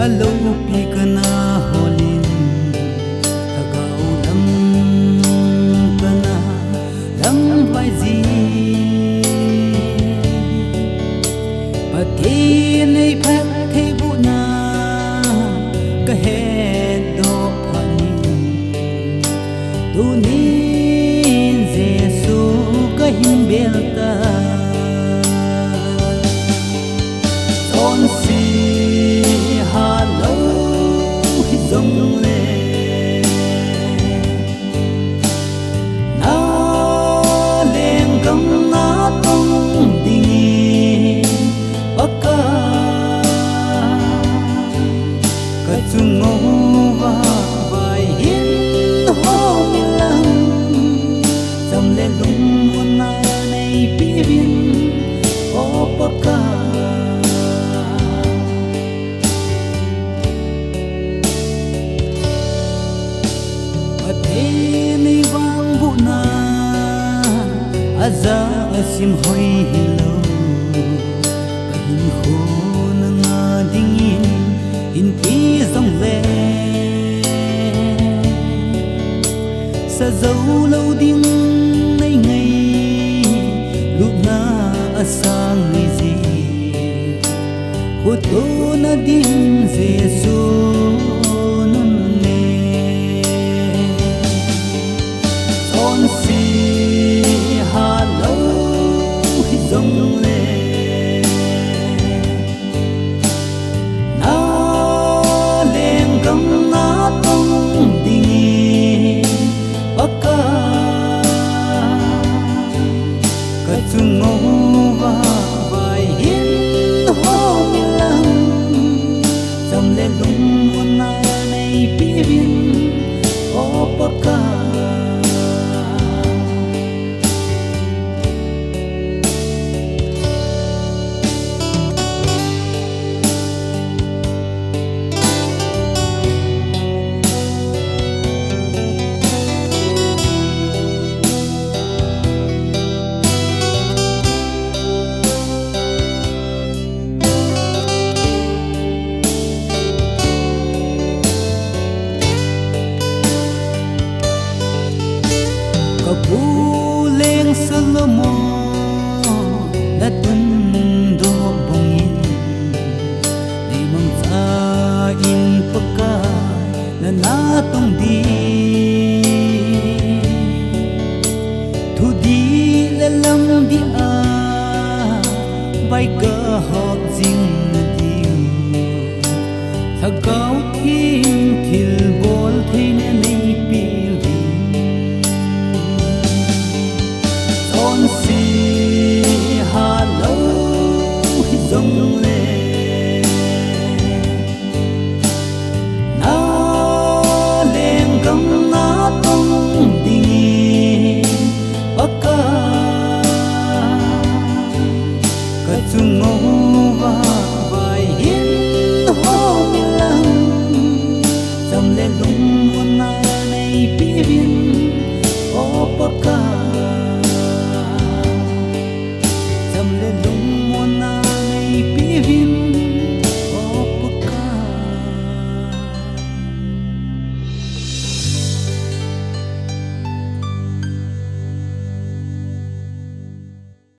alo pi kana holin thagau lam kana lam vai ji pati nei phak the bu na ka he do phani tu ni jesu ka him belta on si dòng lệ na lên gấm na tung đi bắc cả chung ngô và vài hiến hô lăng dầm lên lung muôn na này bi biên ô bắc ni vang bu na aza asim hoi hilo kahin kho na nga dingin in pi dòng le sa dấu lâu ding nay ngày lúc na asang ngày gì photo na ding Jesu dòng lệ na lên gấm na tung đi bắc cả chung ngô và vài hiến hô lăng dầm lên lung muôn na này bi biên ô bắc bu lên Salomo đã tuân do bongin đi mang sa in paka na natong di thu đi la lam di a bay cơ họp dinh na di thagau thiên thiên